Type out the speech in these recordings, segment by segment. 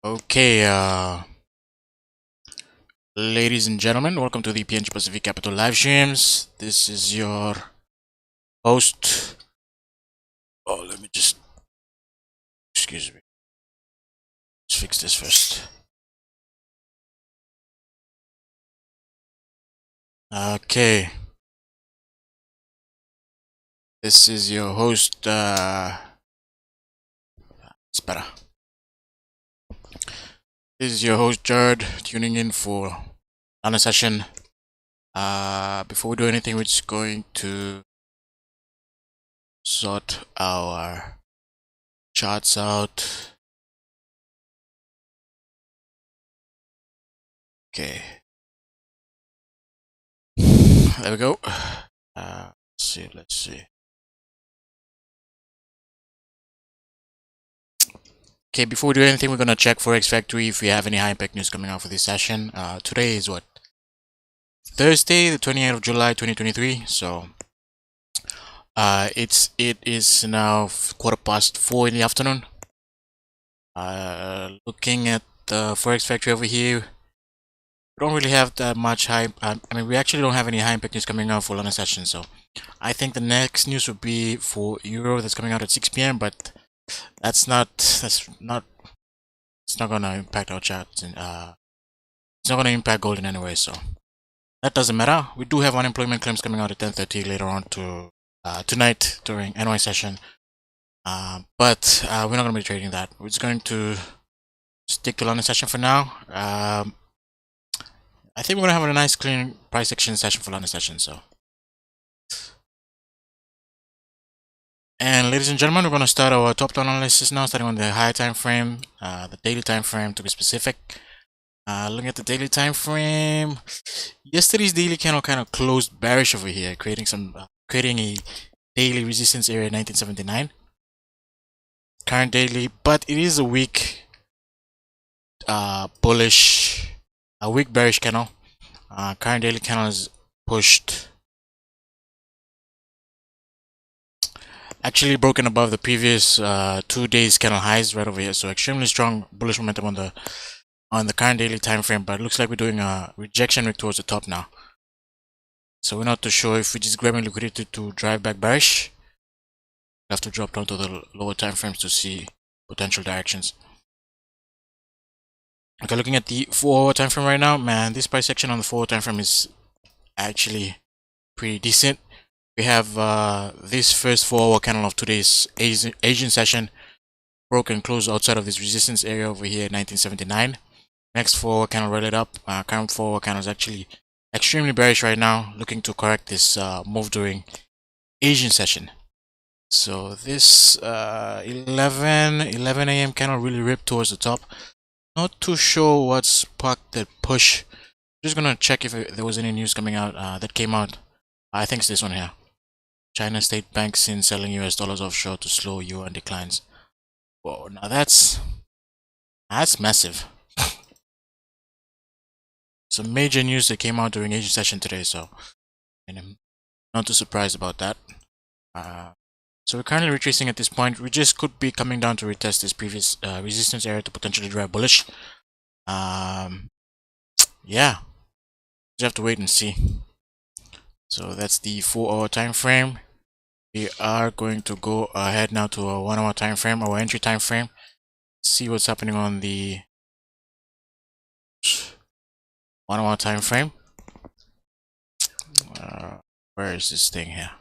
Okay, ladies and gentlemen, welcome to the PNG Pacific Capital live streams. This is your host. Oh, let me just excuse me. Let's fix this first. Okay, this is your host. It's better. This is your host Jared, tuning in for another session. Before we do anything, we're just going to sort our charts out. Okay. There we go. Let's see. Okay, before we do anything, we're gonna check Forex Factory if we have any high impact news coming out for this session. Today is what? Thursday, the 28th of July, 2023. So it is now 4:15 in the afternoon. Looking at the Forex Factory over here, we don't really have that much high. I mean, we actually don't have any high impact news coming out for London session. So I think the next news would be for Euro that's coming out at 6 p.m. But it's not gonna impact our charts, and it's not gonna impact gold in any way. So that doesn't matter. We do have unemployment claims coming out at 10:30 later on to tonight during NY session. But we're not gonna be trading that. We're just going to stick to London session for now. I think we're gonna have a nice clean price action session for London session. So. And ladies and gentlemen, we're going to start our top-down analysis now, starting on the higher time frame, the daily time frame to be specific. Looking at the daily time frame, yesterday's daily candle kind of closed bearish over here, creating a daily resistance area 1979. Current daily, but it is a weak, bullish, a weak bearish candle. Current daily candle is pushed. Actually broken above the previous 2 days candle highs right over here, so extremely strong bullish momentum on the current daily time frame, but it looks like we're doing a rejection wick towards the top now. So we're not too sure if we're just grabbing liquidity to drive back bearish. We have to drop down to the lower time frames to see potential directions. Okay, looking at the 4-hour time frame right now, man, this price action on the 4-hour time frame is actually pretty decent. We have this first 4-hour candle of today's Asian session broke and closed outside of this resistance area over here at 1979. Next 4-hour candle rallied up. Current 4-hour candle is actually extremely bearish right now, looking to correct this move during Asian session. So this 11 a.m. candle really ripped towards the top. Not too sure what sparked that push. Just gonna check if there was any news coming out that came out. I think it's this one here. China State Bank seen selling US dollars offshore to slow yuan declines. Whoa, now that's massive. Some major news that came out during Asian session today, so I'm not too surprised about that. So we're currently retracing at this point. We just could be coming down to retest this previous resistance area to potentially drive bullish. Yeah, just have to wait and see. So that's the 4-hour time frame. We are going to go ahead now to a 1-hour time frame, our entry time frame. See what's happening on the 1-hour time frame. Where is this thing here?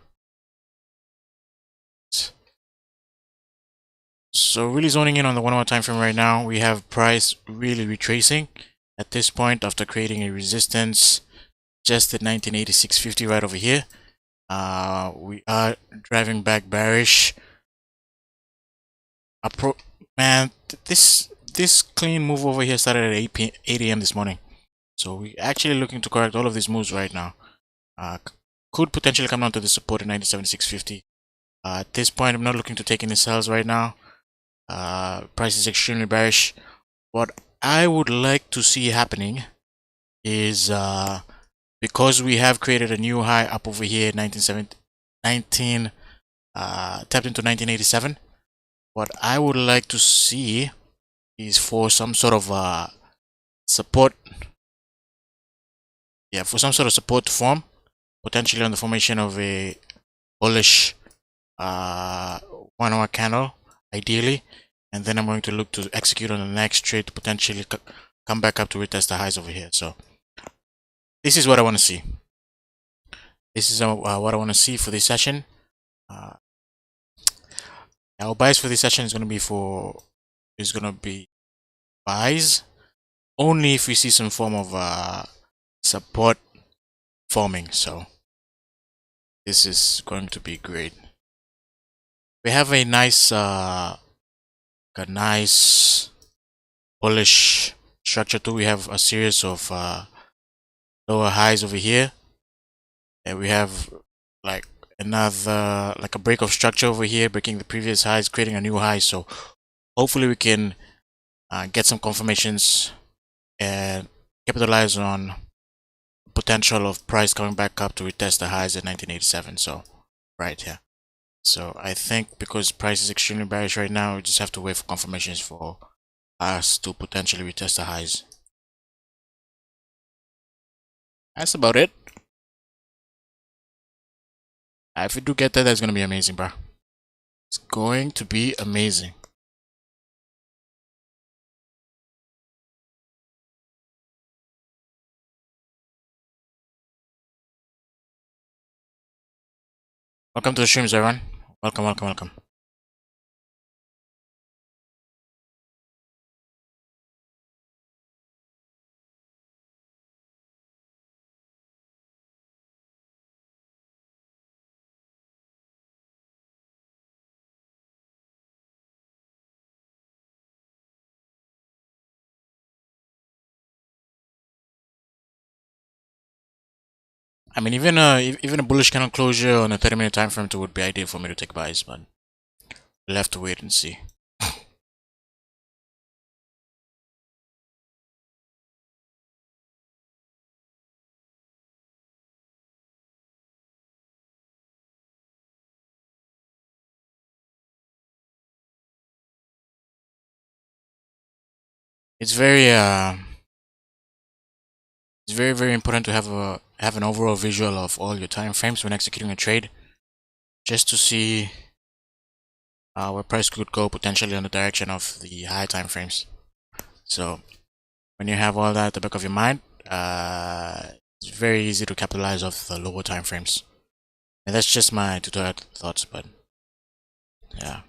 So really zoning in on the 1-hour time frame right now. We have price really retracing at this point after creating a resistance just at 1986.50 right over here. We are driving back bearish. Man, this clean move over here started at 8 a.m. this morning. So we're actually looking to correct all of these moves right now. Could potentially come down to the support at 97.650. At this point, I'm not looking to take any sells right now. Price is extremely bearish. What I would like to see happening is because we have created a new high up over here at tapped into 1987. What I would like to see is for some sort of support. Yeah, for some sort of support to form, potentially on the formation of a bullish 1 hour candle, ideally, and then I'm going to look to execute on the next trade to potentially come back up to retest the highs over here. So this is what I want to see. This is what I want to see for this session. Our buys for this session is going to be buys only if we see some form of support forming. So this is going to be great. We have a nice bullish structure too. We have a series of lower highs over here, and we have like another a break of structure over here, breaking the previous highs, creating a new high. So hopefully we can get some confirmations and capitalize on potential of price coming back up to retest the highs at 1987. So right here. So I think because price is extremely bearish right now, we just have to wait for confirmations for us to potentially retest the highs. That's about it. If we do get that, that's gonna be amazing, bro. It's going to be amazing. Welcome to the streams, everyone. Welcome, welcome, welcome. I mean, even a bullish candle closure on a 30-minute time frame would be ideal for me to take buys, but we'll have to wait and see. It's very important to have an overall visual of all your time frames when executing a trade, just to see where price could go potentially on the direction of the high time frames. So when you have all that at the back of your mind, it's very easy to capitalize off the lower time frames. And that's just my tutorial thoughts, but yeah.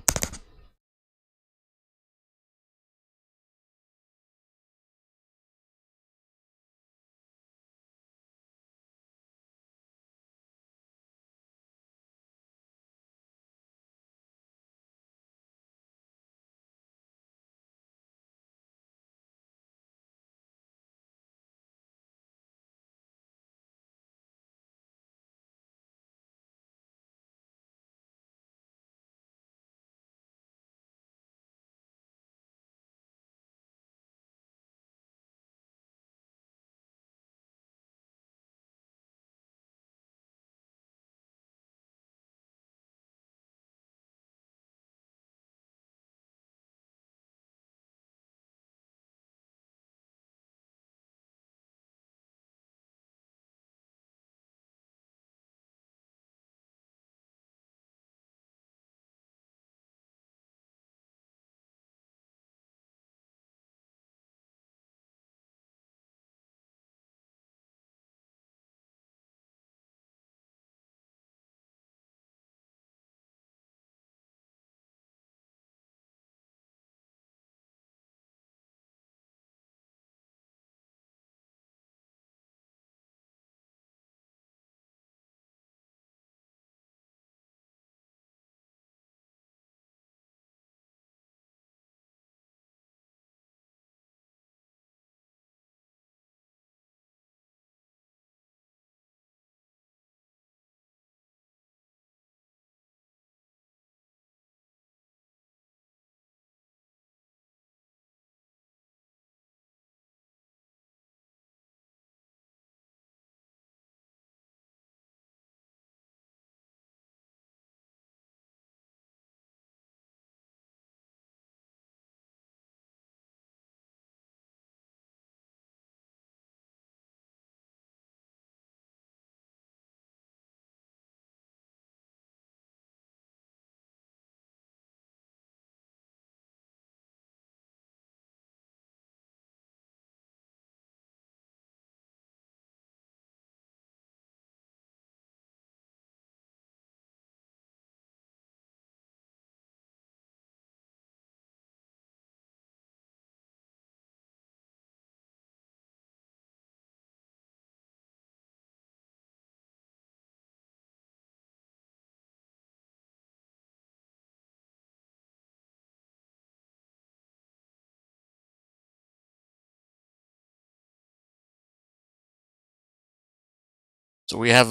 So we have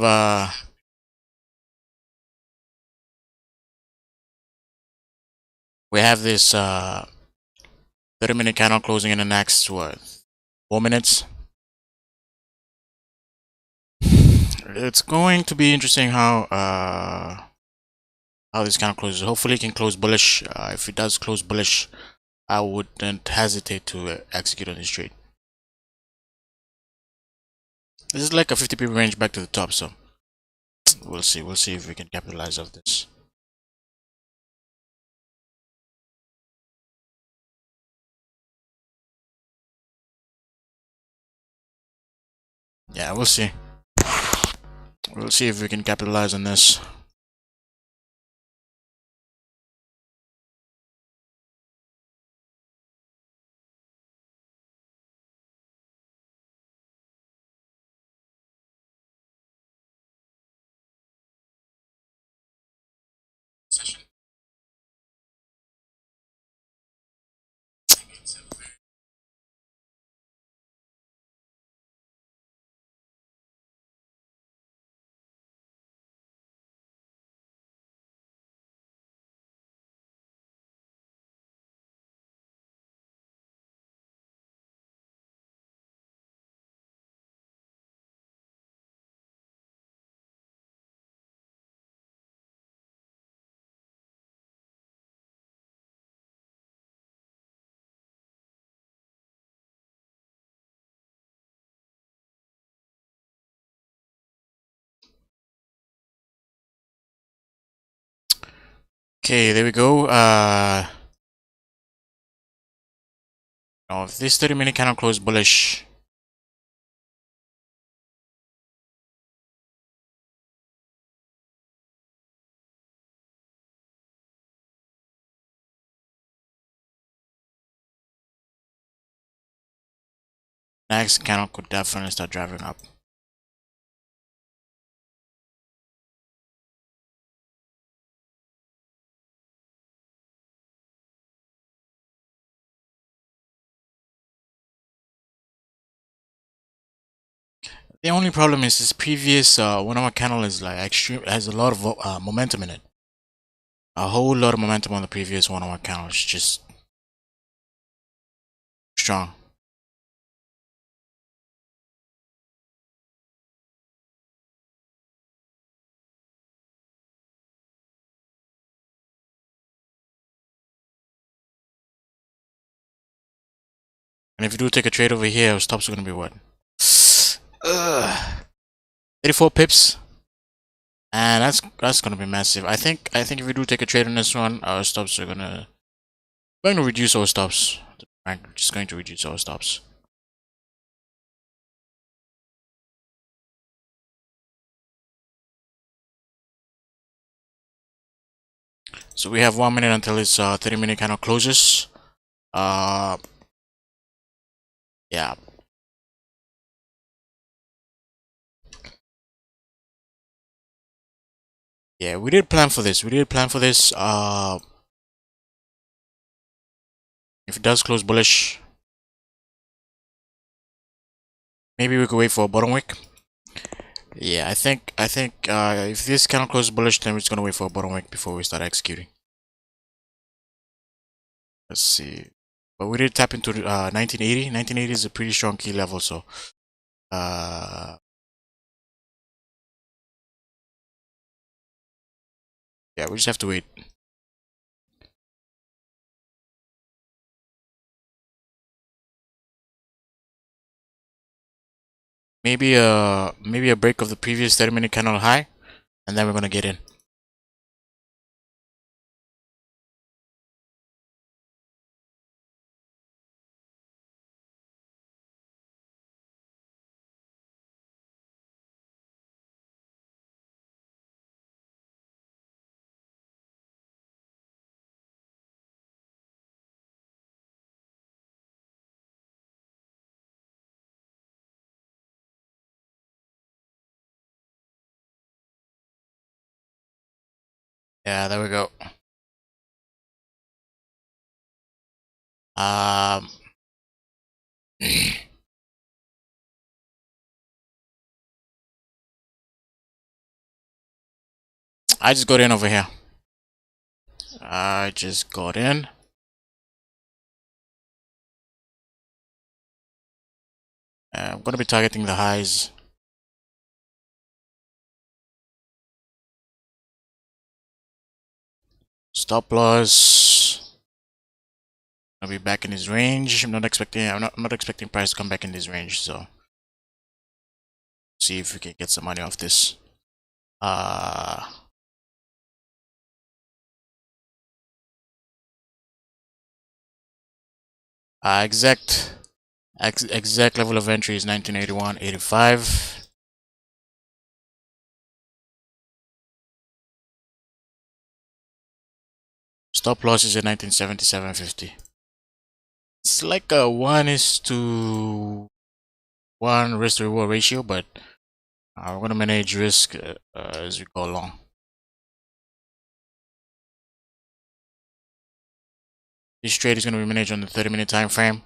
this 30-minute candle closing in the next what, 4 minutes. It's going to be interesting how this candle closes. Hopefully it can close bullish. If it does close bullish, I wouldn't hesitate to execute on this trade. This is like a 50 pip range back to the top, so we'll see if we can capitalize off this. Yeah, we'll see if we can capitalize on this. Okay, there we go. Now if this 30-minute candle close bullish, next candle could definitely start driving up. The only problem is this previous 1 hour candle is like extreme, has a lot of momentum in it. A whole lot of momentum on the previous 1 hour candle. It's just strong. And if you do take a trade over here, our stops are gonna be what? 34 pips. And that's gonna be massive. I think if we do take a trade on this one, our stops are going to reduce our stops. I'm just going to reduce our stops. So we have 1 minute until this 30-minute candle closes. Yeah. Yeah, we did plan for this. If it does close bullish, maybe we could wait for a bottom wick. Yeah, I think if this candle closes bullish, then we're just gonna wait for a bottom wick before we start executing. Let's see. But we did tap into 1980. 1980 is a pretty strong key level, so yeah, we just have to wait. Maybe a break of the previous 30-minute candle high, and then we're gonna get in. Yeah, there we go. Um, I just got in over here. I just got in. I'm gonna be targeting the highs. Stop loss. I'll be back in this range. I'm not expecting price to come back in this range, so see if we can get some money off this. Exact level of entry is 1981.85. Stop loss is at 1977.50. It's like a 1:1 risk to reward ratio, but we're gonna manage risk as we go along. This trade is gonna be managed on the 30-minute time frame.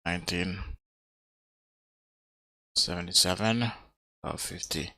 $19.77.50.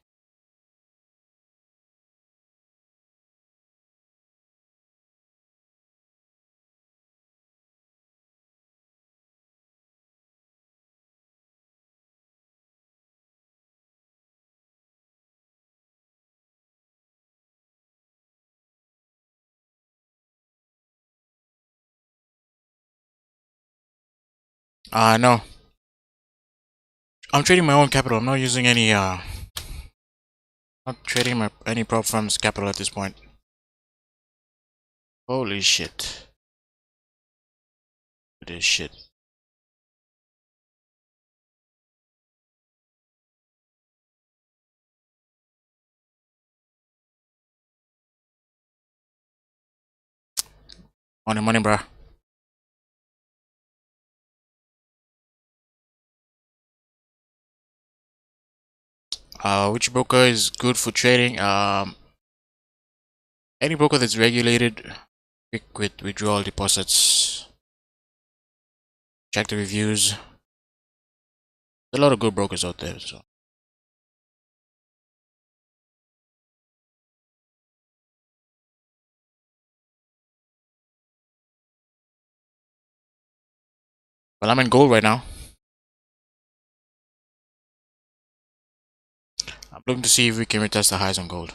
No. I'm trading my own capital. I'm not using any not trading any prop firm's capital at this point. Holy shit. This shit. Money, bro. Which broker is good for trading? Any broker that's regulated, quick with withdrawal deposits. Check the reviews. There's a lot of good brokers out there, so. Well, I'm in gold right now. I'm looking to see if we can retest the highs on gold.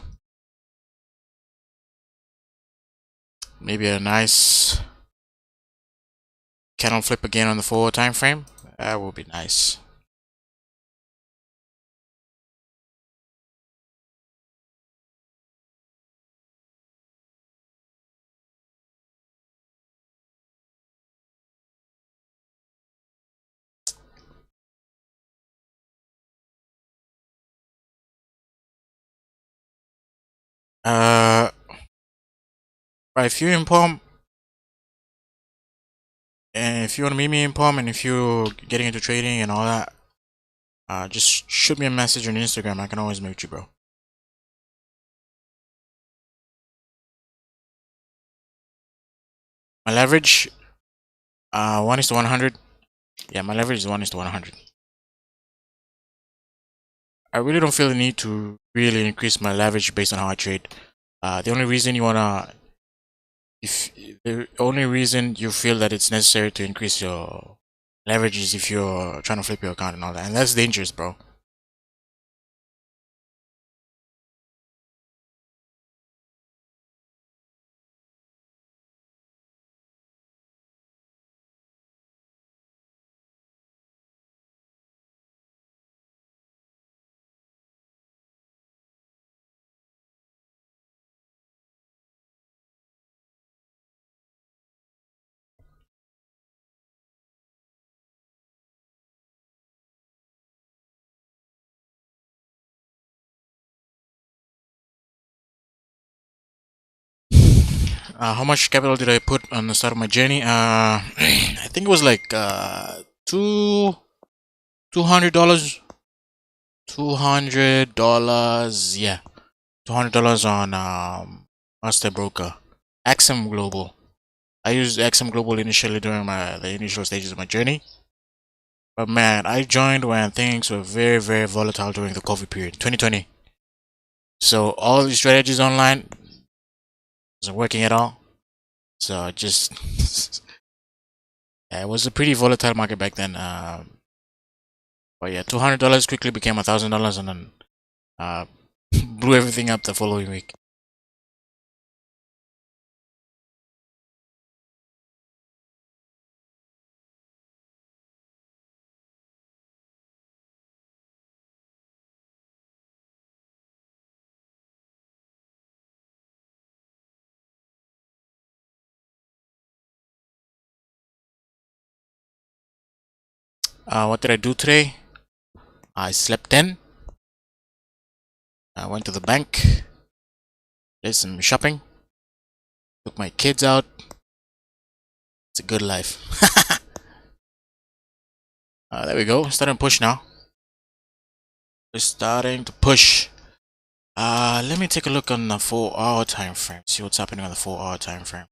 Maybe a nice candle flip again on the 4-hour time frame. That will be nice. Right, if you're in Palm, and if you want to meet me in Palm, and if you're getting into trading and all that, just shoot me a message on Instagram. I can always meet you, bro. My leverage, 1:100. Yeah, my leverage is 1:100. I really don't feel the need to really increase my leverage based on how I trade. The only reason you feel that it's necessary to increase your leverage is if you're trying to flip your account and all that, and that's dangerous, bro. How much capital did I put on the start of my journey? I think it was like two $200. $200. Yeah. $200 on Master Broker. XM Global. I used XM Global initially during the initial stages of my journey. But man, I joined when things were very, very volatile during the COVID period, 2020. So all these strategies online wasn't working at all. So I just yeah, it was a pretty volatile market back then. But yeah, $200 quickly became $1,000, and then blew everything up the following week. What did I do today? I slept in. I went to the bank. Did some shopping. Took my kids out. It's a good life. There we go. Starting to push now. We're starting to push. Let me take a look on the 4-hour time frame. See what's happening on the 4-hour time frame.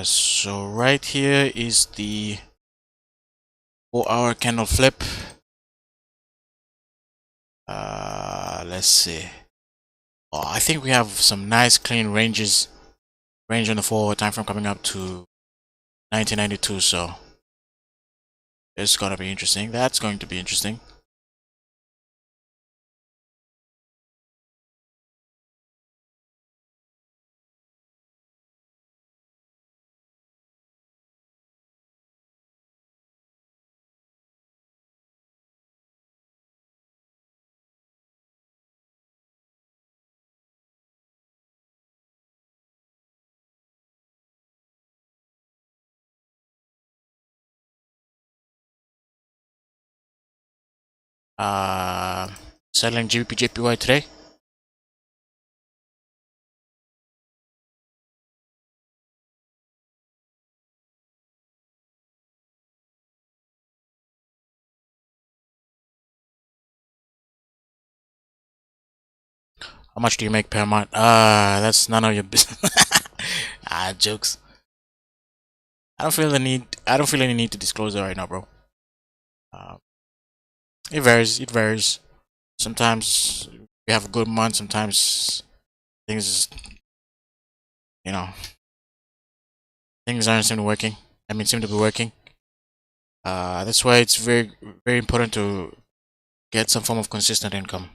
So right here is the 4-hour candle flip. Let's see. Oh, I think we have some nice clean range on the 4-hour time frame coming up to 1992. So it's gonna be interesting. That's going to be interesting. Uh, Selling GBP JPY today. How much do you make per month? That's none of your business. Jokes. I don't feel the need. I don't feel any need to disclose it right now, bro. Uh, it varies. It varies. Sometimes we have a good month. Sometimes things, you know, things aren't seem to working. Seem to be working. That's why it's very, very important to get some form of consistent income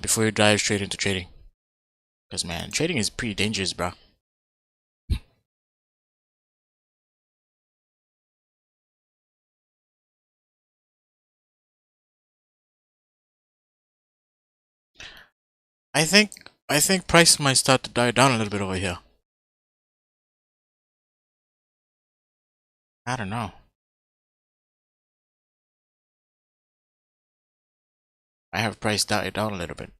before you dive straight into trading. Because man, trading is pretty dangerous, bro. I think price might start to die down a little bit over here. I don't know. I have price died down a little bit.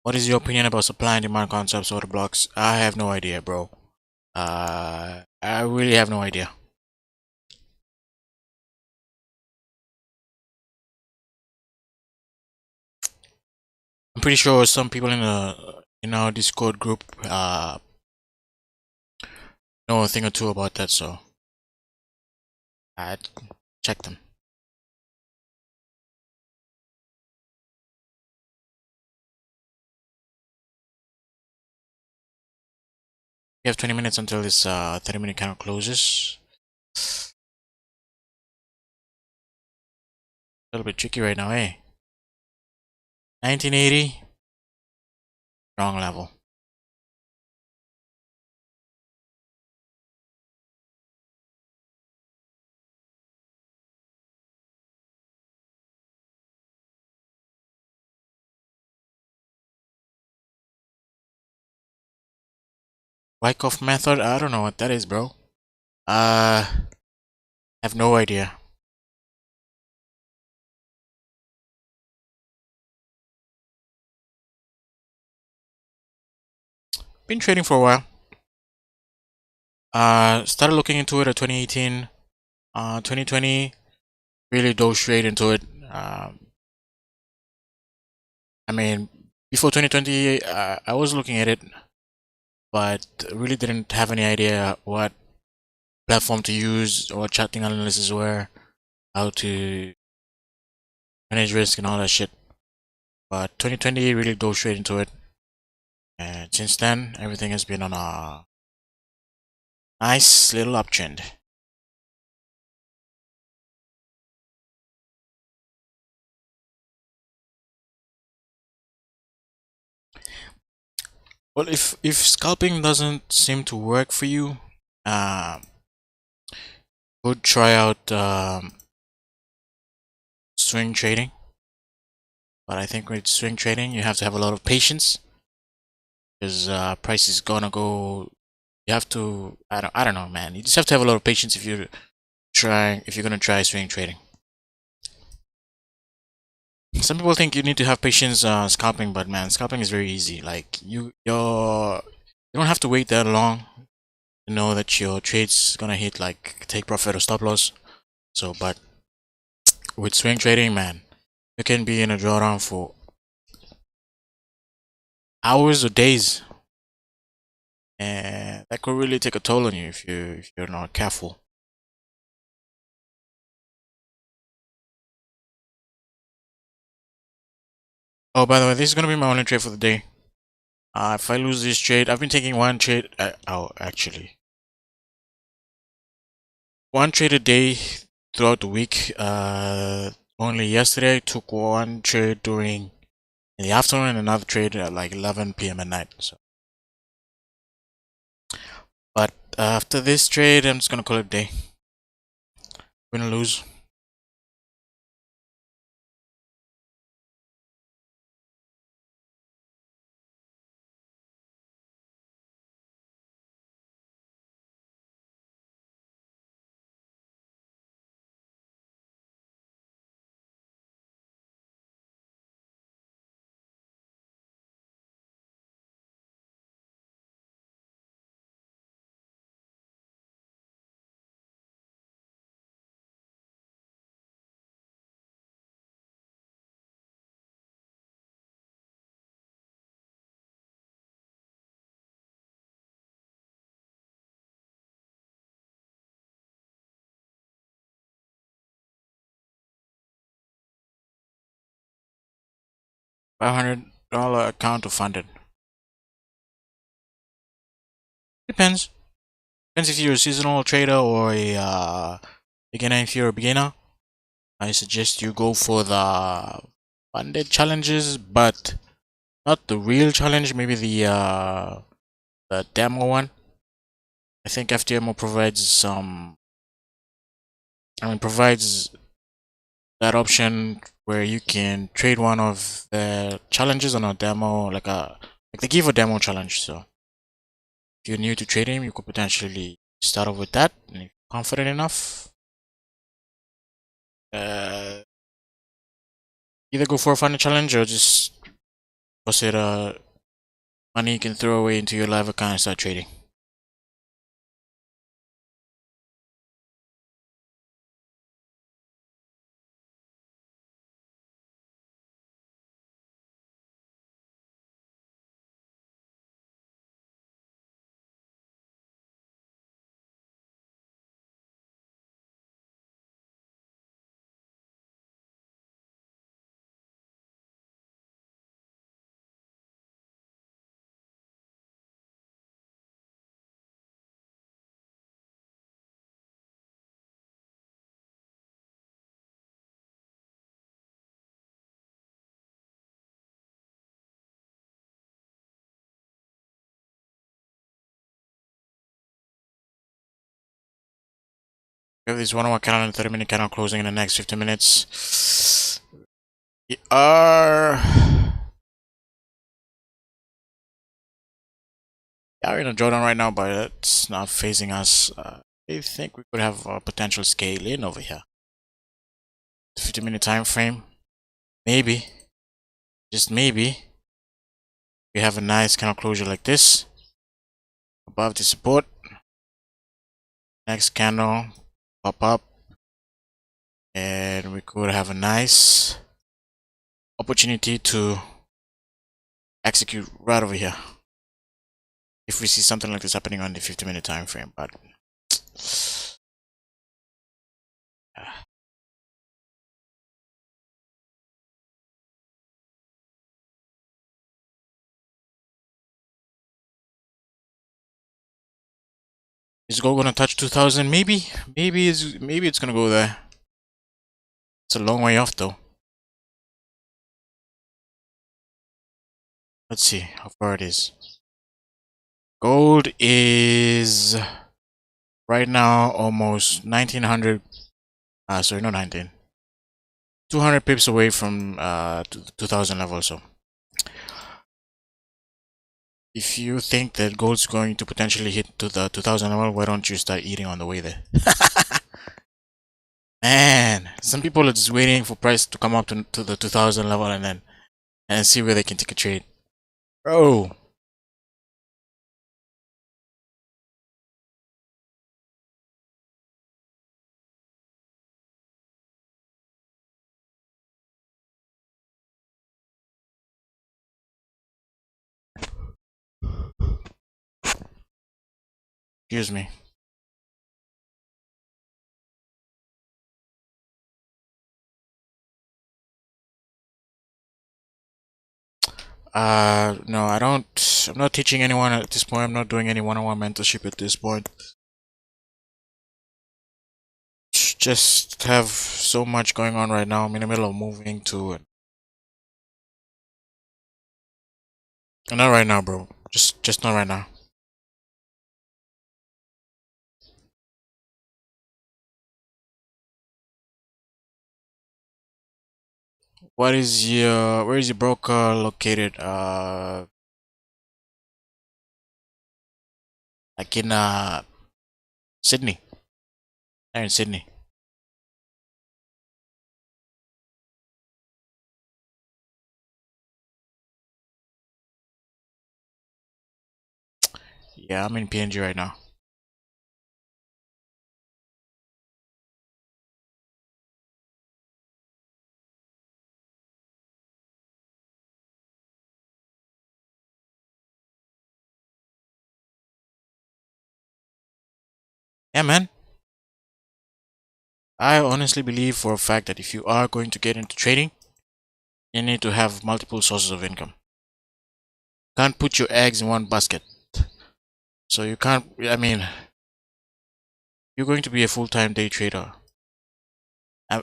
What is your opinion about supply and demand concepts order blocks? I have no idea, bro. I really have no idea. I'm pretty sure some people in our Discord group know a thing or two about that, so I'd check them. We have 20 minutes until this 30-minute candle closes. A little bit tricky right now, eh? 1980, strong level. Wyckoff method? I don't know what that is, bro. Have no idea. Been trading for a while. Started looking into it at 2018. 2020 really dove straight into it. I mean, before 2020, I was looking at it, but really didn't have any idea what platform to use or what charting analysis were, how to manage risk and all that shit. But 2020 really dove straight into it, and since then, everything has been on a nice little uptrend. Well, if scalping doesn't seem to work for you, um, would try out swing trading. But I think with swing trading, you have to have a lot of patience because price is gonna go. You have to. I don't know, man. You just have to have a lot of patience if you're gonna try swing trading. Some people think you need to have patience scalping, but man, scalping is very easy. Like you don't have to wait that long to know that your trade's gonna hit like take profit or stop loss. So, but with swing trading, man, you can be in a drawdown for hours or days, and that could really take a toll on you if you're not careful. Oh, by the way, this is gonna be my only trade for the day. If I lose this trade, I've been taking one trade. Oh, actually, one trade a day throughout the week. Only yesterday I took one trade during in the afternoon and another trade at like 11 p.m. at night. So, but after this trade, I'm just gonna call it a day. Win or lose. $500 account to funded. Depends. Depends if you're a seasonal trader or a beginner. If you're a beginner, I suggest you go for the funded challenges, but not the real challenge. Maybe the demo one. I think FTMO provides some. I mean, provides that option where you can trade one of the challenges on a demo, like they give a demo challenge. So if you're new to trading, you could potentially start off with that, and if you're confident enough, uh, either go for a funded challenge or just deposit money you can throw away into your live account and start trading. We have this 1 hour candle and 30-minute candle closing in the next 15 minutes. We are. Yeah, we're in a drawdown right now, but it's not phasing us. I think we could have a potential scale in over here. 50-minute time frame. Maybe. Just maybe. We have a nice candle closure like this. Above the support. next candle pop up, and we could have a nice opportunity to execute right over here if we see something like this happening on the 50-minute time frame. But is gold gonna touch 2000? Maybe it's gonna go there. It's a long way off though. Let's see how far it is. Gold is right now almost 1900. Sorry, not 19. 200 pips away from 2000 level. So if you think that gold's going to potentially hit to the 2000 level, why don't you start eating on the way there? Man, some people are just waiting for price to come up to the 2000 level and see where they can take a trade. Bro. Excuse me. No, I don't. I'm not teaching anyone at this point. I'm not doing any one-on-one mentorship at this point. Just have so much going on right now. I'm in the middle of moving to it. Not right now, bro. Just not right now. Where is your broker located? Like in Sydney. They're in Sydney. Yeah, I'm in PNG right now. Yeah, man. I honestly believe for a fact that if you are going to get into trading, you need to have multiple sources of income. You can't put your eggs in one basket. So you can't, I mean, you're going to be a full-time day trader. I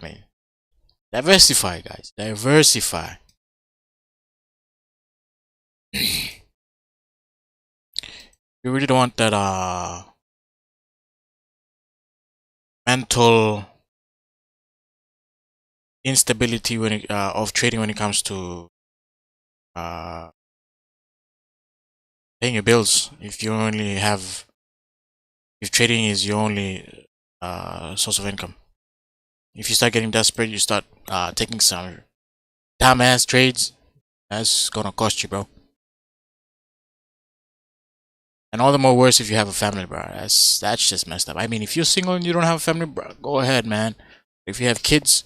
mean, diversify, guys. Diversify. You really don't want that mental instability when it, of trading when it comes to uh, paying your bills. If you only have, if trading is your only source of income. If you start getting desperate, you start taking some dumbass trades. That's gonna cost you, bro. And all the more worse if you have a family, bro. That's just messed up. I mean, if you're single and you don't have a family, bro, go ahead, man. If you have kids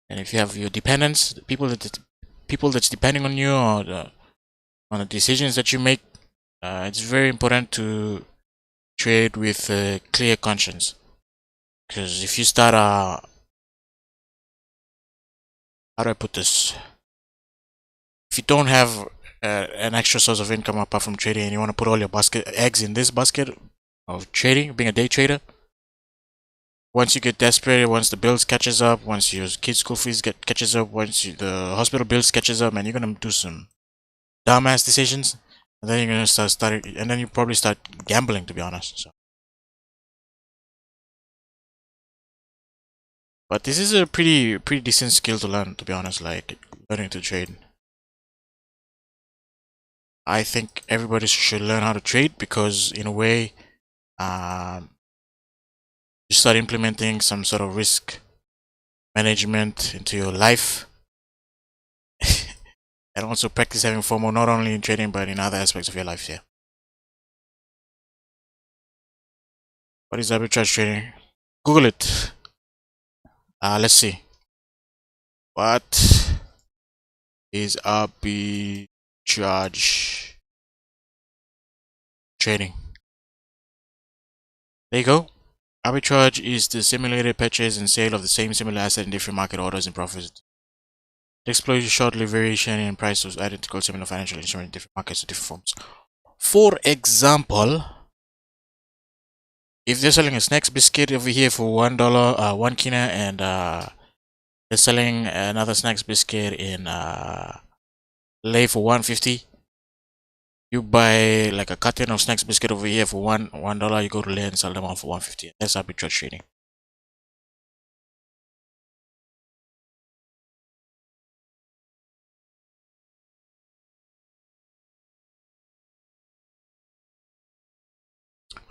and if you have your dependents, people that's depending on you or on the decisions that you make, it's very important to trade with a clear conscience. Because if you start how do I put this? If you don't have an extra source of income apart from trading and you want to put all your eggs in this basket of trading, being a day trader, once you get desperate, once the bills catches up, once your kids' school fees catches up, once the hospital bills catches up, and you're gonna do some dumbass decisions, and then you're gonna start and then you probably start gambling, to be honest. So, but this is a pretty decent skill to learn, to be honest. Like learning to trade. I think everybody should learn how to trade because, in a way, you start implementing some sort of risk management into your life and also practice having FOMO not only in trading but in other aspects of your life. Yeah. What is arbitrage trading? Google it. Let's see. What is arbitrage trading? There you go. Arbitrage is the simulated purchase and sale of the same similar asset in different market orders and profits. It explores short-lived variation in price of identical similar financial instruments in different markets or different forms. For example, if they're selling a snacks biscuit over here for $1, 1 kina, and they're selling another snacks biscuit in Lay for 150. You buy like a carton of snacks biscuit over here for $1. You go to Lay and sell them on for 150. That's arbitrage trading.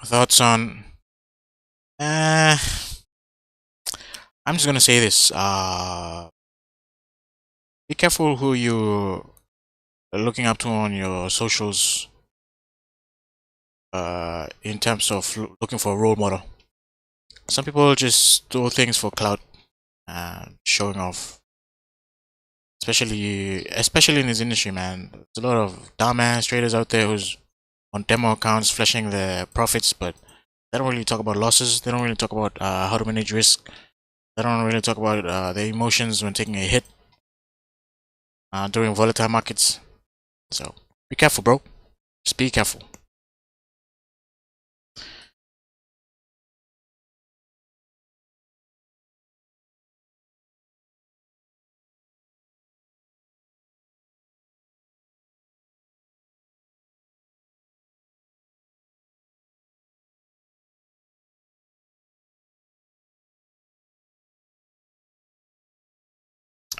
Thoughts on? I'm just gonna say this. Be careful who you are looking up to on your socials. In terms of looking for a role model, some people just do things for clout and showing off. Especially in this industry, man. There's a lot of dumbass traders out there who's on demo accounts flashing their profits, but they don't really talk about losses. They don't really talk about how to manage risk. They don't really talk about their emotions when taking a hit during volatile markets. So be careful, bro. Just be careful.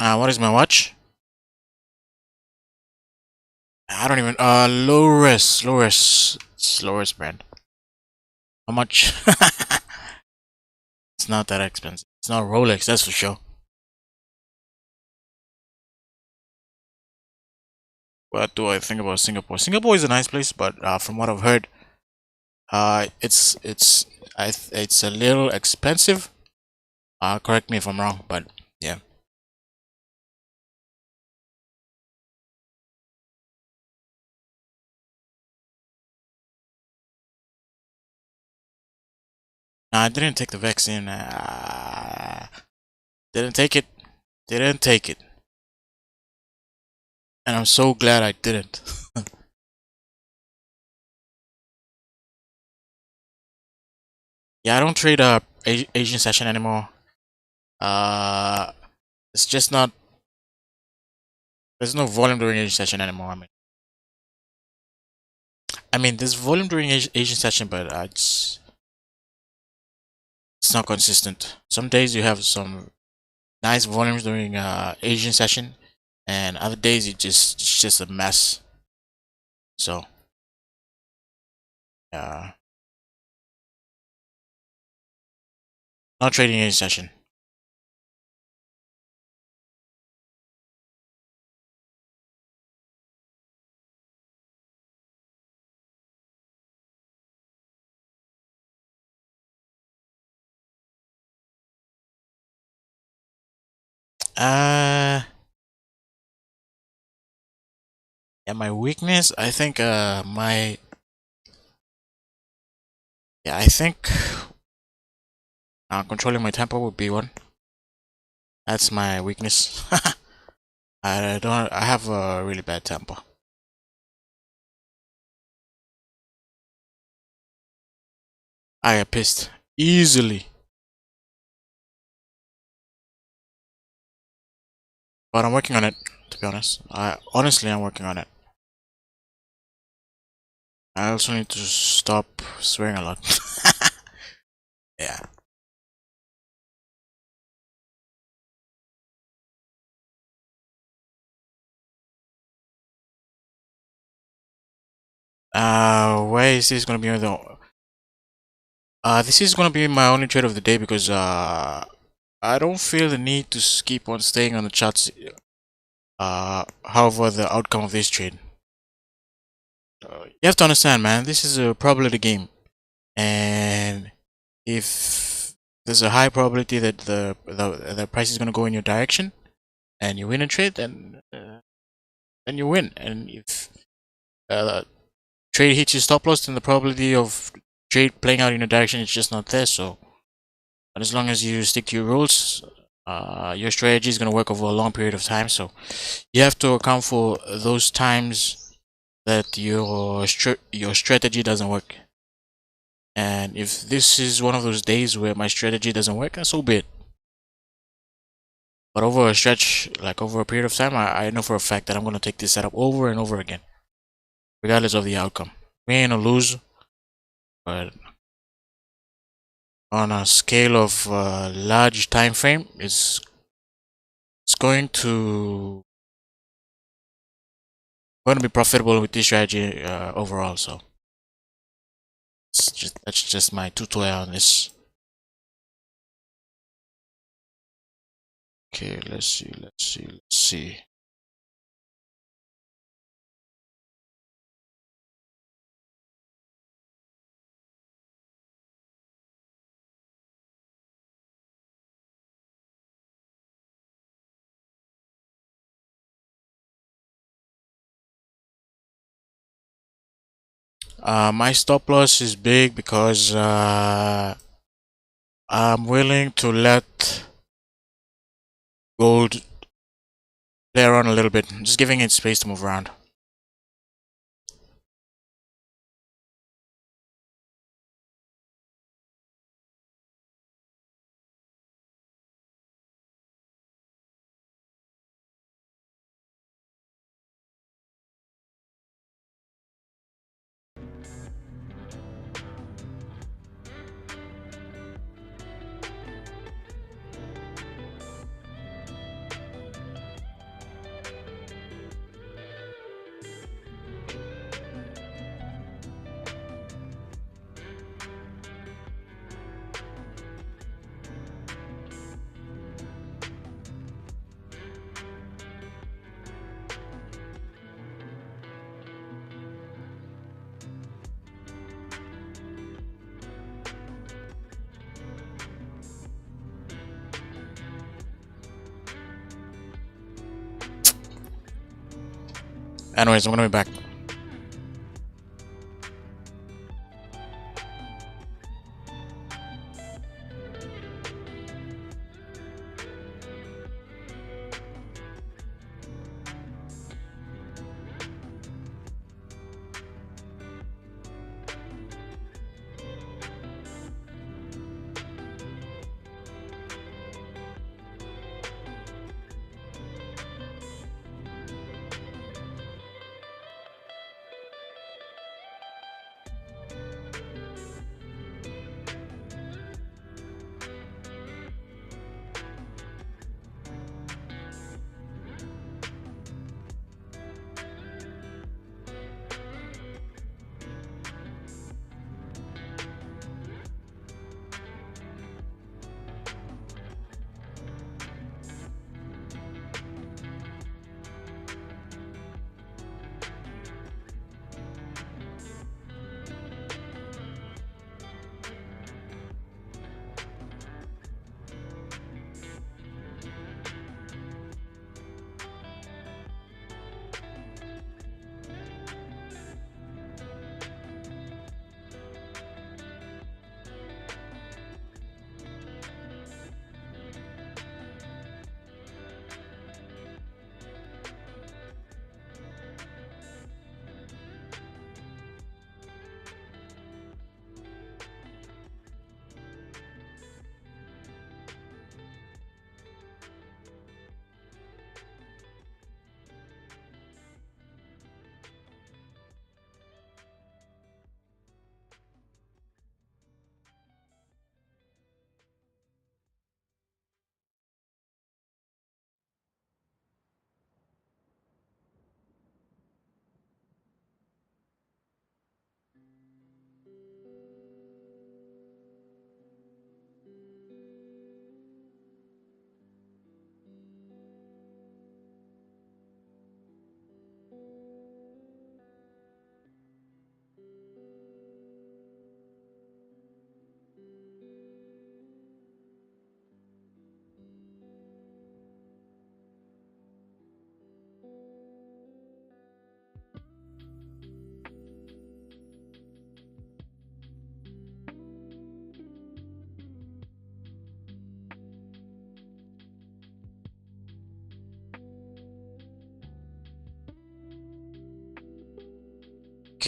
What is my watch? I don't even. Low risk. It's low risk brand. How much? It's not that expensive. It's not Rolex, that's for sure. What do I think about Singapore? Singapore is a nice place, but from what I've heard, it's a little expensive. Correct me if I'm wrong, but yeah. Nah, I didn't take the vaccine. Didn't take it. Didn't take it. And I'm so glad I didn't. Yeah, I don't trade Asian session anymore. It's just not. There's no volume during Asian session anymore. I mean, there's volume during Asian session, but it's not consistent. Some days you have some nice volumes during Asian session, and other days it's just a mess. So not trading Asian session. Yeah, my weakness, I think I think controlling my tempo would be one. That's my weakness. I have a really bad tempo. I get pissed easily. But I'm working on it, to be honest. I'm working on it. I also need to stop swearing a lot. Yeah. Where is this gonna be this is gonna be my only trade of the day because I don't feel the need to keep on staying on the charts. However, the outcome of this trade. You have to understand, man. This is a probability game, and if there's a high probability that the price is going to go in your direction and you win a trade, then you win. And if trade hits your stop loss, then the probability of trade playing out in your direction is just not there. So, but as long as you stick to your rules, your strategy is going to work over a long period of time. So you have to account for those times that your strategy doesn't work. And if this is one of those days where my strategy doesn't work, then so be it. But over a stretch, like over a period of time, I know for a fact that I'm going to take this setup over and over again, regardless of the outcome. Win or lose, but on a scale of large time frame, it's going to be profitable with this strategy overall. So that's just my tutorial on this. Okay, let's see. My stop loss is big because I'm willing to let gold play around a little bit, just giving it space to move around. Anyways, I'm gonna be back.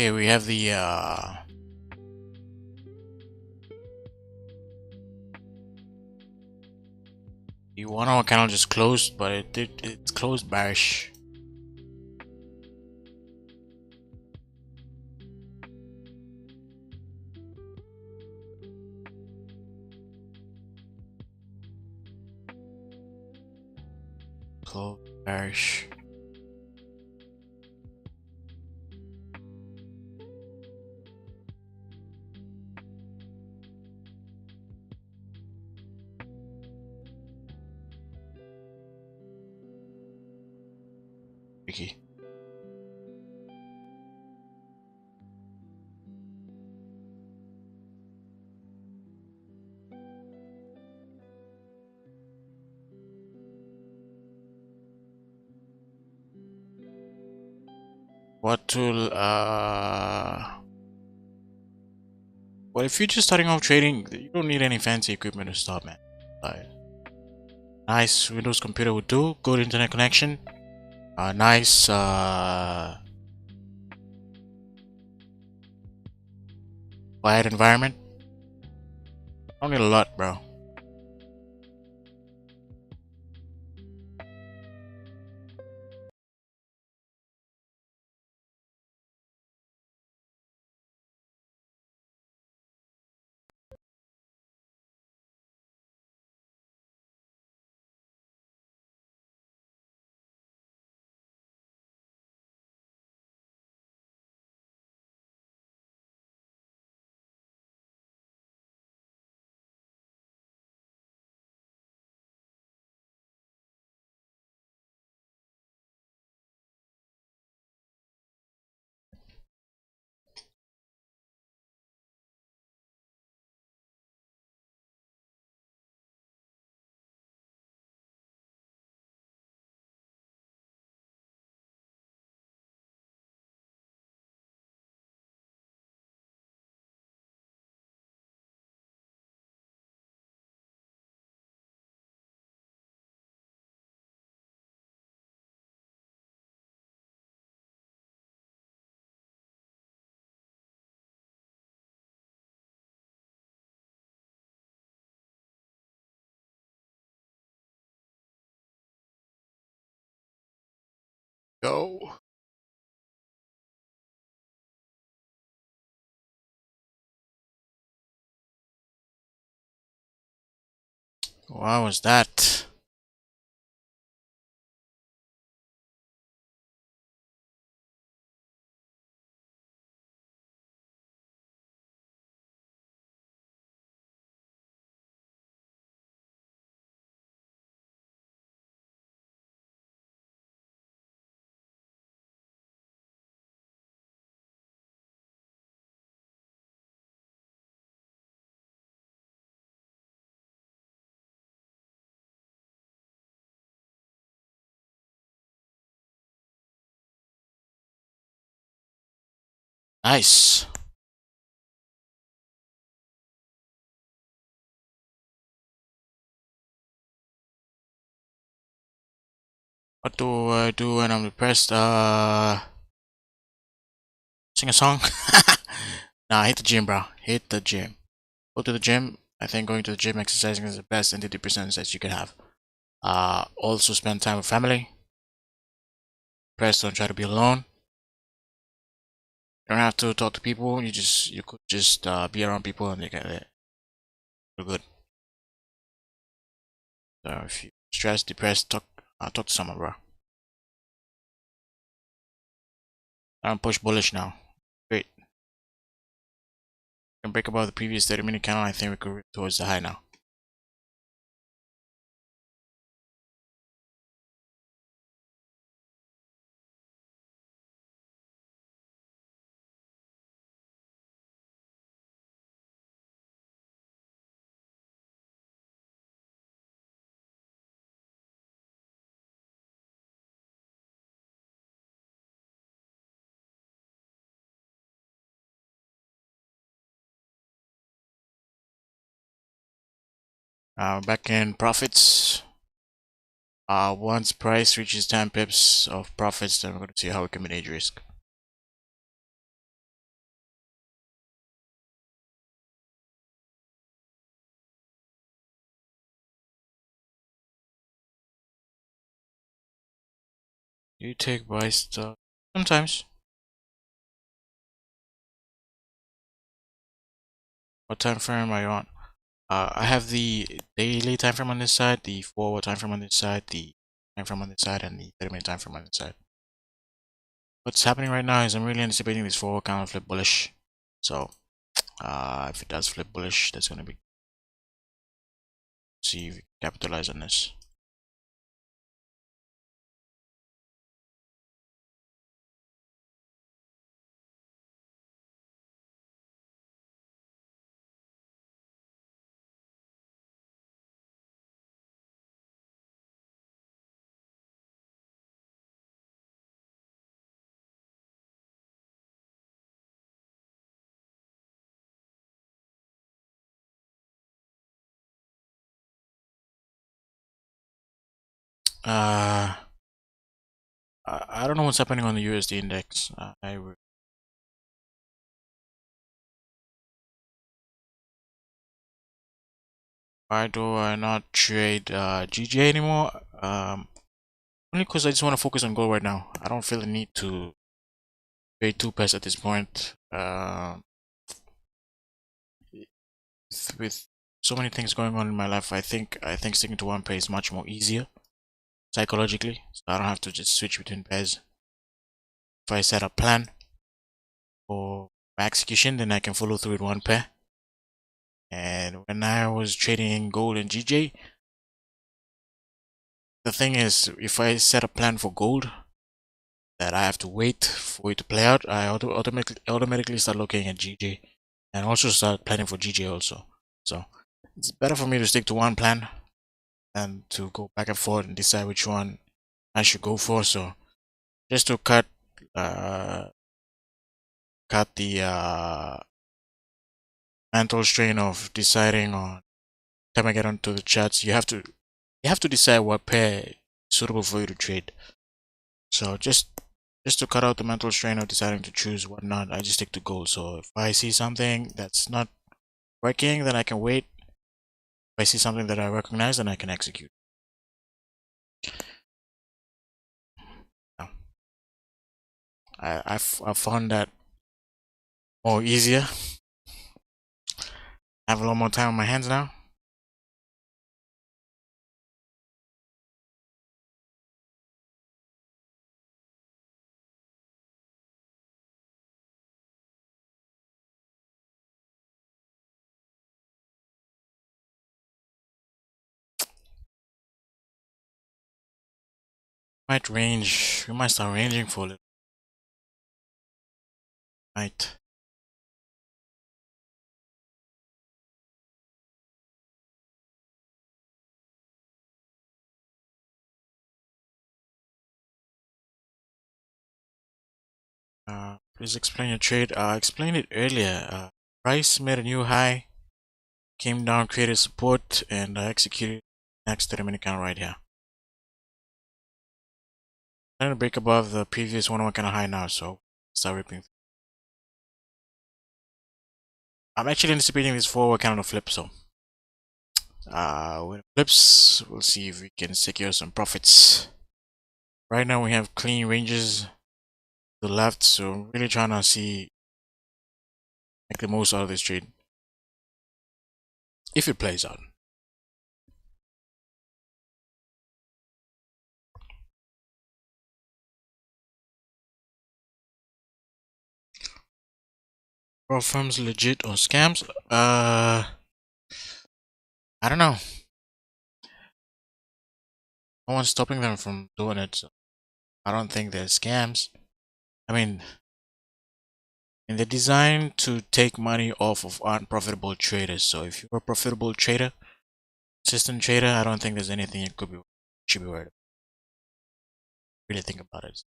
Okay, we have the the 1 hour candle just closed, but it's closed bearish. Closed bearish. Tricky. What tool? Well, if you're just starting off trading, you don't need any fancy equipment to start, man. Nice Windows computer would do. Good internet connection. Nice quiet environment. Don't need a lot, bro. Go. What was that? Nice. What do I do when I'm depressed? Sing a song? Nah, hit the gym, bro. Hit the gym. Go to the gym. I think going to the gym, exercising is the best antidepressants that you can have. Also spend time with family. Depressed, don't try to be alone. You don't have to talk to people. You could just be around people and they get it. You're good. So if you're stressed, depressed, talk to someone, bro. I'm push bullish now. Great. Can break above the previous 30-minute candle. I think we could rip towards the high now. Back in profits. Once price reaches 10 pips of profits, then we're going to see how we can manage risk. You take buy stuff sometimes. What time frame are you on? I have the daily time frame on this side, the 4-hour time frame on this side, the time frame on this side, and the 30-minute time frame on this side. What's happening right now is I'm really anticipating this 4-hour candle flip bullish. So, if it does flip bullish, that's gonna be, see if we can capitalize on this. Uh, I don't know what's happening on the USD index. Why do I not trade GJ anymore? Only because I just want to focus on gold right now. I don't feel the need to trade 2 pairs at this point. With so many things going on in my life, I think sticking to 1 pair is much more easier psychologically. So I don't have to just switch between pairs. If I set a plan for my execution, then I can follow through with 1 pair. And when I was trading gold and GJ, the thing is, if I set a plan for gold that I have to wait for it to play out, I automatically start looking at GJ and also start planning for GJ also. So it's better for me to stick to 1 plan than to go back and forth and decide which one I should go for. So just to cut the mental strain of deciding on time I get onto the charts, you have to decide what pair is suitable for you to trade. So just to cut out the mental strain of deciding to choose what not, I just stick to gold. So if I see something that's not working, then I can wait. If I see something that I recognize, then I can execute. I found that more easier. I have a lot more time on my hands now. We might start ranging for a little. Might. Please explain your trade. I explained it earlier. Price made a new high, came down, created support, and I executed next 30-minute count right here. I'm trying to break above the previous 1-hour kind of high now, so start ripping. I'm actually anticipating this 4-hour candle flip, so when it flips, we'll see if we can secure some profits. Right now we have clean ranges to the left, so I'm really trying to make the most out of this trade if it plays out. Are firms legit or scams? I don't know. No one's stopping them from doing it, so I don't think they're scams. I mean, and they're designed to take money off of unprofitable traders. So if you're a profitable trader, consistent trader, I don't think there's anything should be worried about. Really think about it.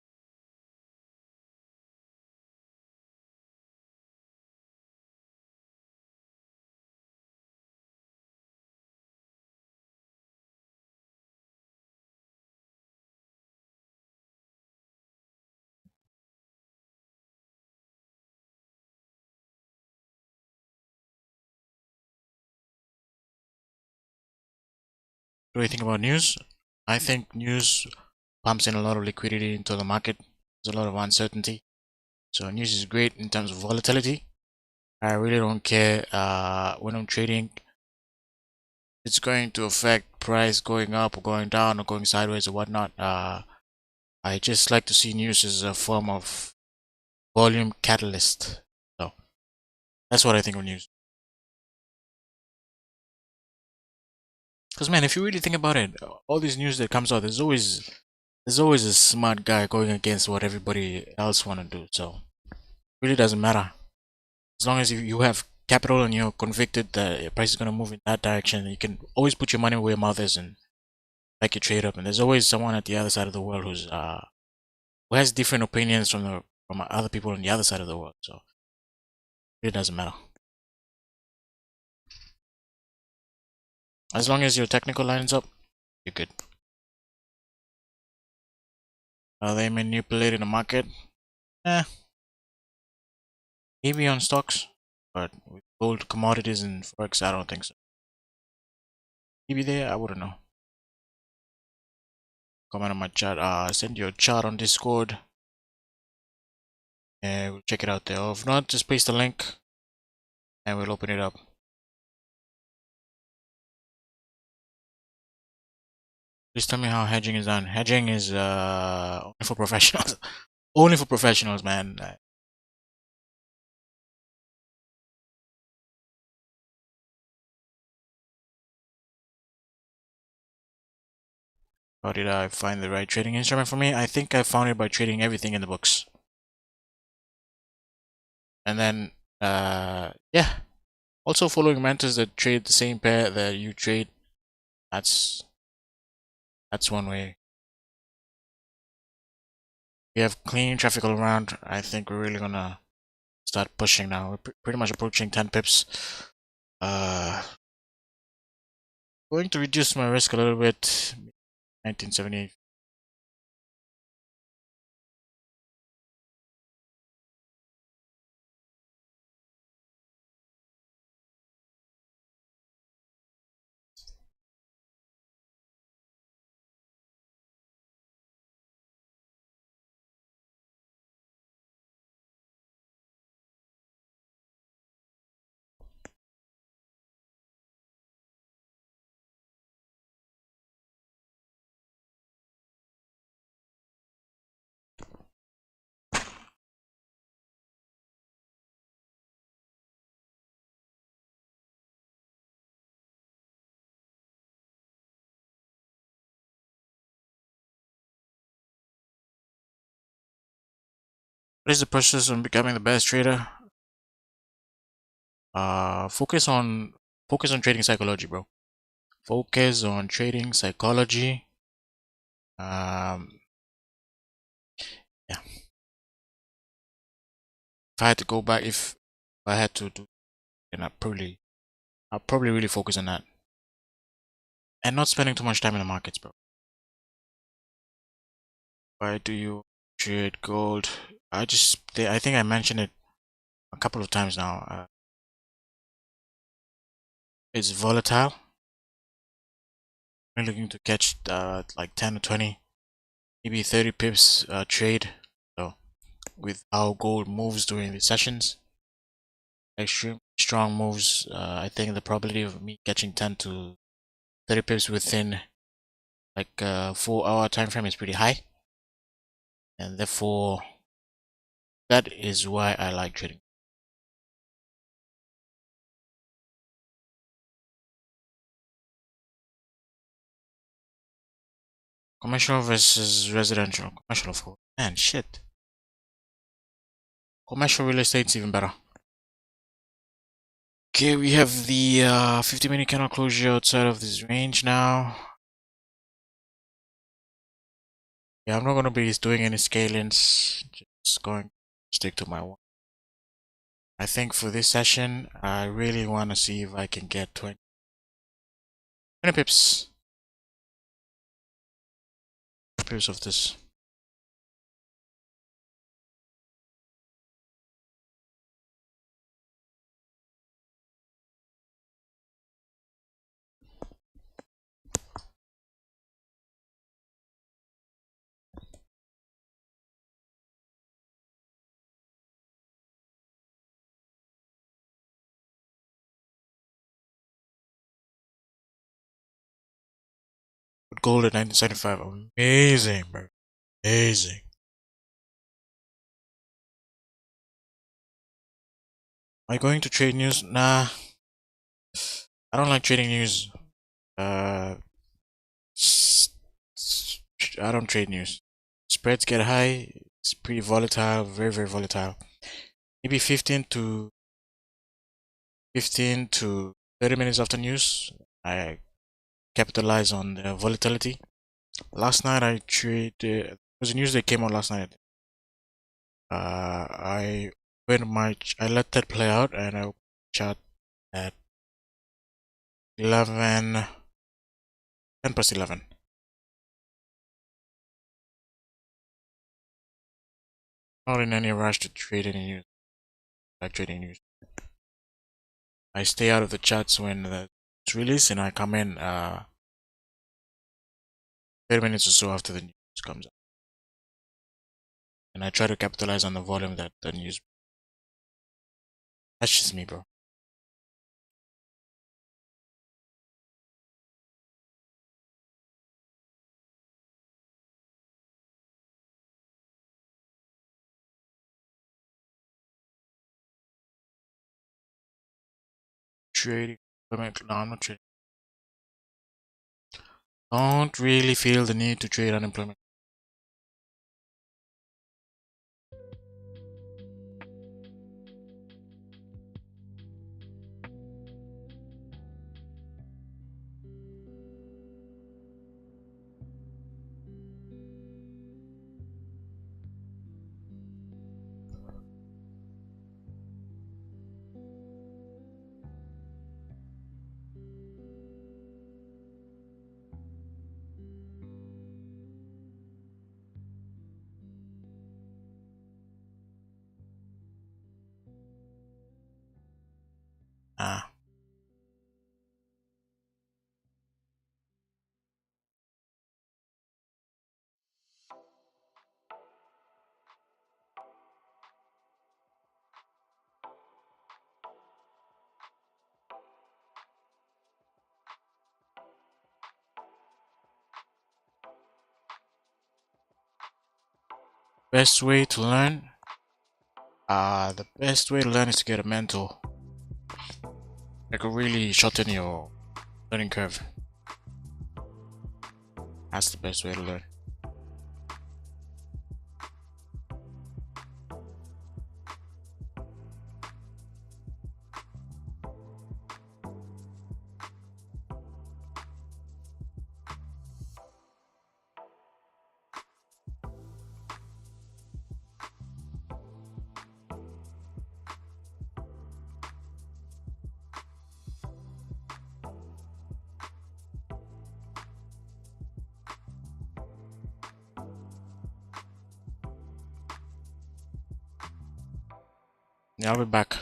What do you think about news? I think news pumps in a lot of liquidity into the market. There's a lot of uncertainty. So news is great in terms of volatility. I really don't care when I'm trading. It's going to affect price going up or going down or going sideways or whatnot. I just like to see news as a form of volume catalyst. So that's what I think of news. Because man, if you really think about it, all this news that comes out, there's always a smart guy going against what everybody else want to do. So it really doesn't matter. As long as you have capital and you're convicted that your price is gonna move in that direction, you can always put your money where your mouth is and back your trade up. And there's always someone at the other side of the world who has different opinions from other people on the other side of the world. So it doesn't matter. As long as your technical lines up, you're good. Are they manipulating the market? Eh, maybe on stocks, but with gold, commodities, and forex, I don't think so. Maybe there, I wouldn't know. Comment on my chat. Send your chart on Discord, and we'll check it out there. Or if not, just paste the link, and we'll open it up. Please tell me how hedging is done. Hedging is only for professionals. Only for professionals, man. How did I find the right trading instrument for me? I think I found it by trading everything in the books. And then, yeah. Also following mentors that trade the same pair that you trade. That's one way. We have clean traffic all around. I think we're really gonna start pushing now. We're pretty much approaching 10 pips. Going to reduce my risk a little bit. 1970. What is the process on becoming the best trader? Focus on trading psychology, bro. Focus on trading psychology. Yeah. If I had to go back, if I had to do, then I'll probably really focus on that, and not spending too much time in the markets, bro. Why do you trade gold? I think I mentioned it a couple of times now. It's volatile. I'm looking to catch like 10 or 20, maybe 30 pips trade. So with how gold moves during the sessions, extreme strong moves. I think the probability of me catching 10 to 30 pips within like a 4-hour time frame is pretty high, and therefore that is why I like trading. Commercial versus residential. Commercial, of course. Man, shit. Commercial real estate's even better. Okay, we have the 50-minute candle closure outside of this range now. Yeah, I'm not going to be doing any scalings. Just going to stick to my one. I think for this session, I really want to see if I can get 20 pips. Pips of this. gold at 1975. Amazing, bro. Amazing. Am I going to trade news? Nah. I don't like trading news. I don't trade news. Spreads get high. It's pretty volatile. Very, very volatile. Maybe 15 to 30 minutes after news, I capitalize on the volatility. Last night I traded. There was a news that came out last night. I I let that play out and I chat at 11, 10 past 11. Not in any rush to trade any news. Like trading news. I stay out of the chats when it's released and I come in 30 minutes or so after the news comes out. And I try to capitalize on the volume that the news. That's just me, bro. Trading. No, I'm not trading. Don't really feel the need to trade unemployment. Ah. Best way to learn? The best way to learn is to get a mentor. It could really shorten your learning curve. That's the best way to learn. Yeah, I'll be back.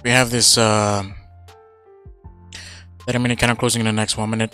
We have this 30-minute candle closing in the next 1 minute.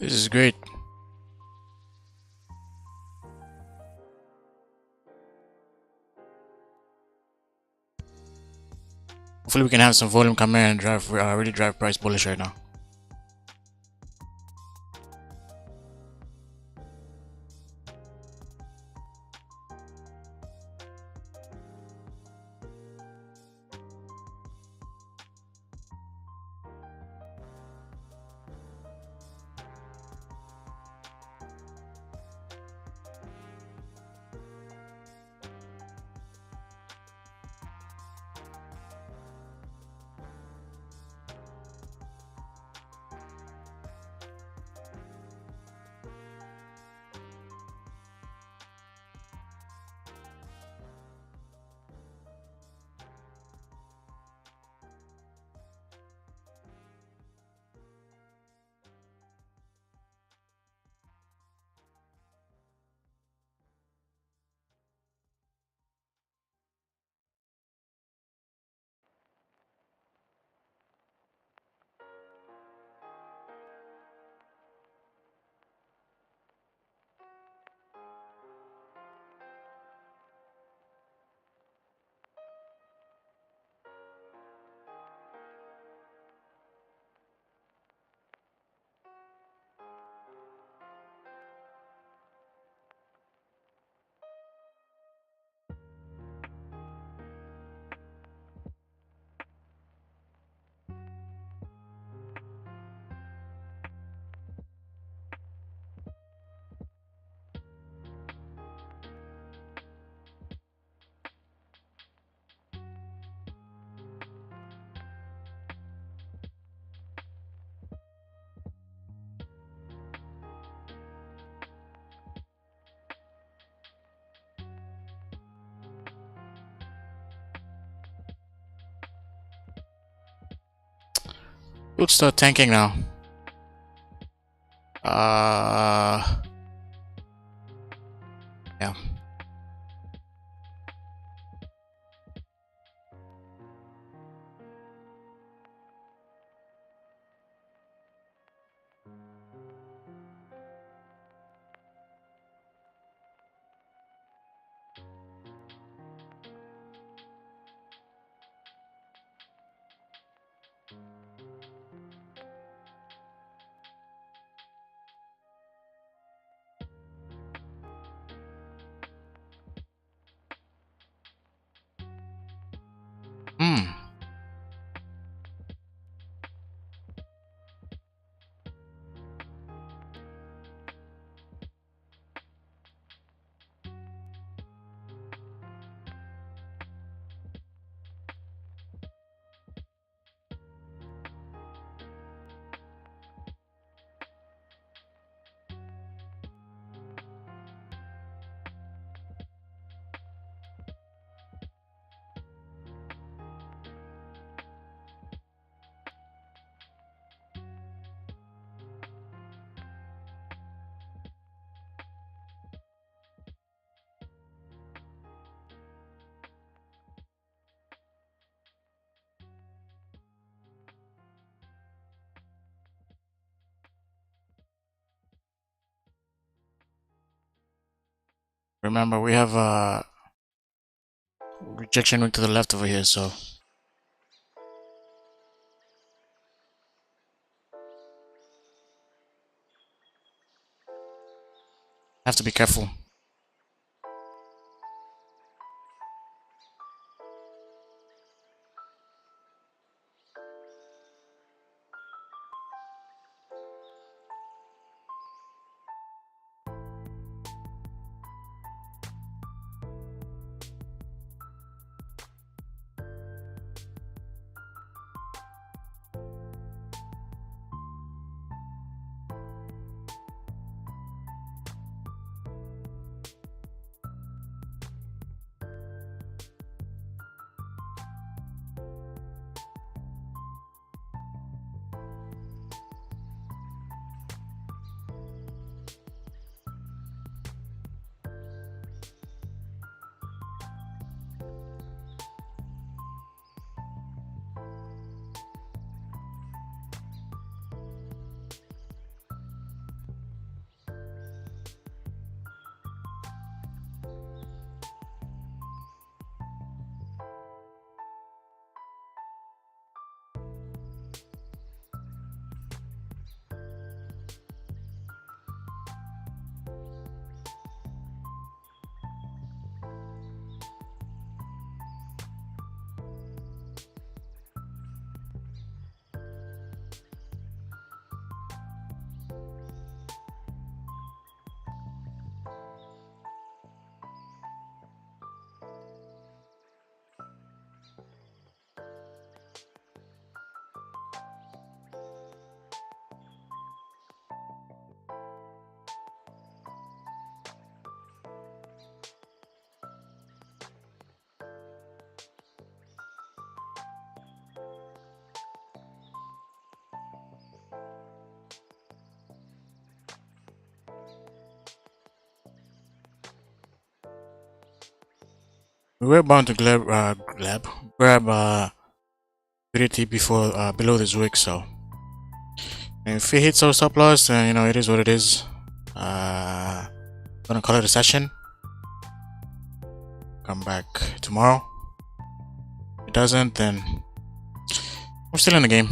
This is great. Hopefully we can have some volume come in and drive really drive price bullish right now. We'll start tanking now. Yeah. Hmm. Remember, we have a rejection wing to the left over here, so have to be careful. We were bound to grab liquidity before below this wick, so if it hits our stop loss, then it is what it is. Gonna call it a session. Come back tomorrow. If it doesn't, then we're still in the game.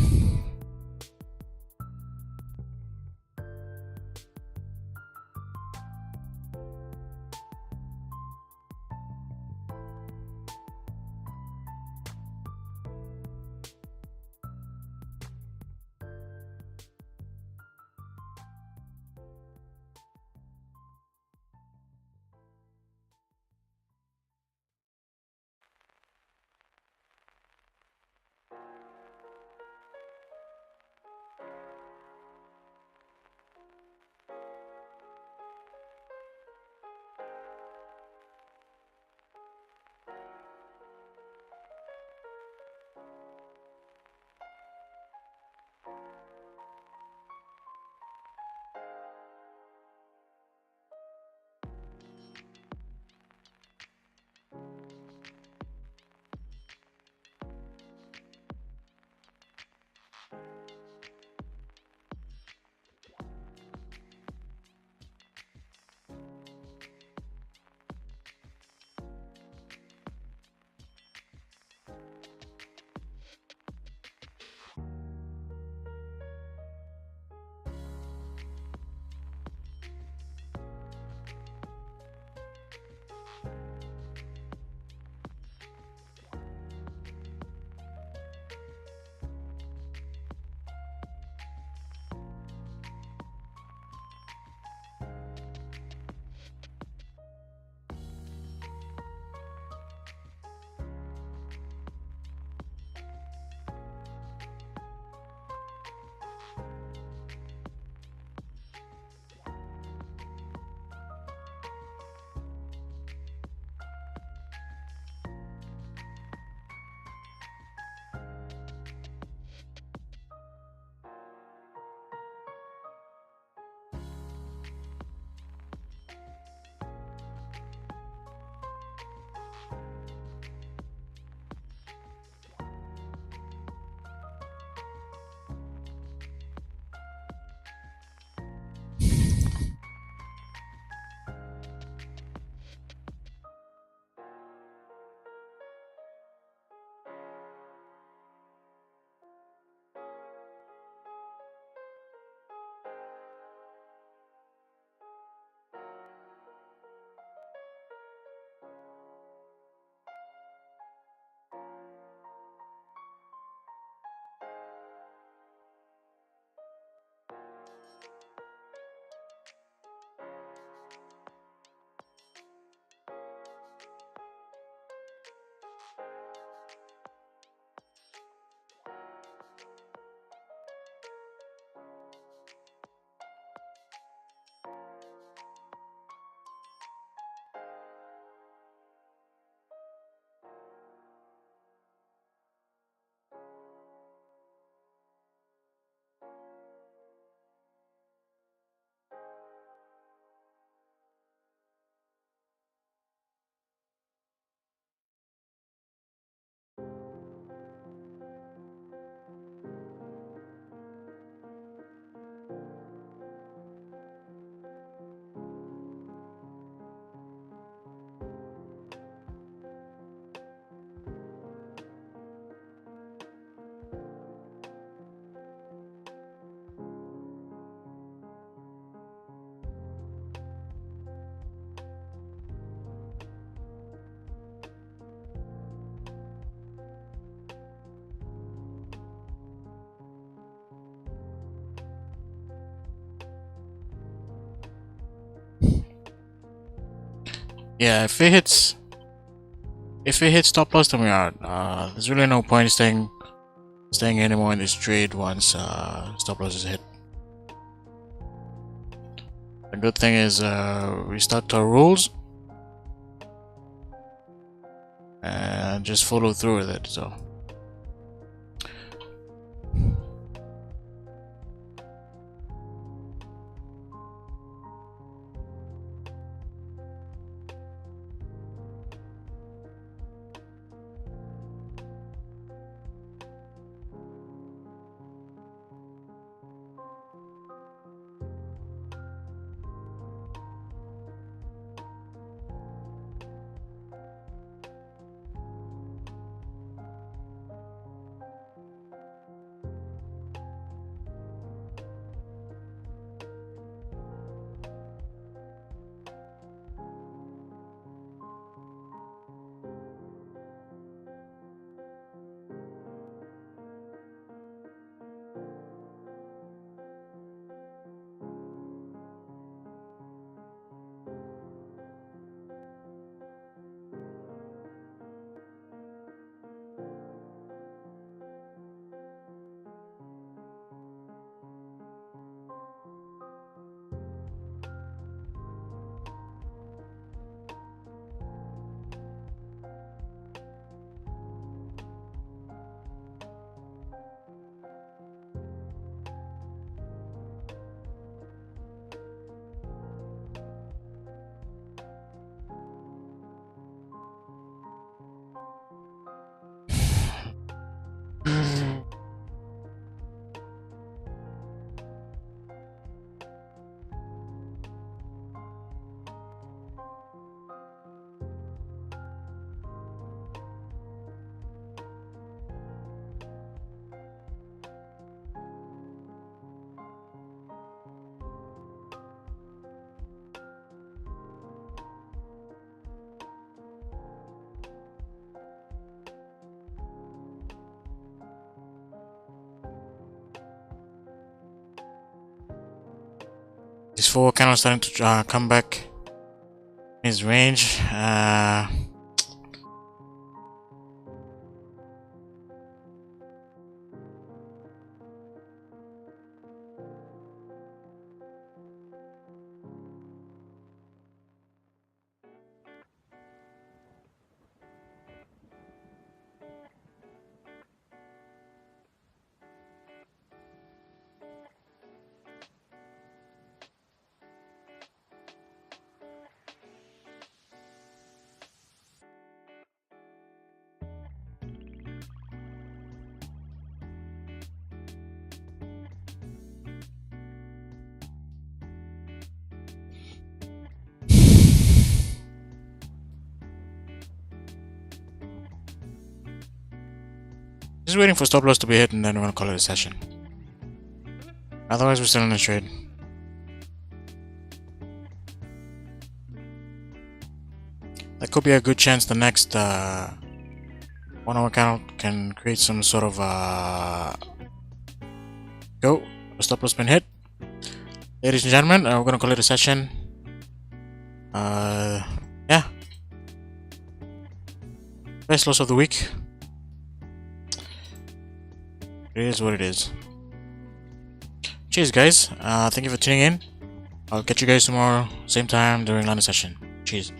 Yeah, if it hits stop loss, then we're out. There's really no point staying anymore in this trade once stop loss is hit. The good thing is we stuck to our rules and just follow through with it. So This 4 candle starting to come back in his range. Just waiting for stop loss to be hit and then we're gonna call it a session. Otherwise, we're still in the trade. That could be a good chance the next 1 hour candle can create some sort of go. The stop loss been hit. Ladies and gentlemen, we're gonna call it a session. Yeah. Best loss of the week. It is what it is. Cheers, guys. Thank you for tuning in. I'll catch you guys tomorrow, same time during London session. Cheers.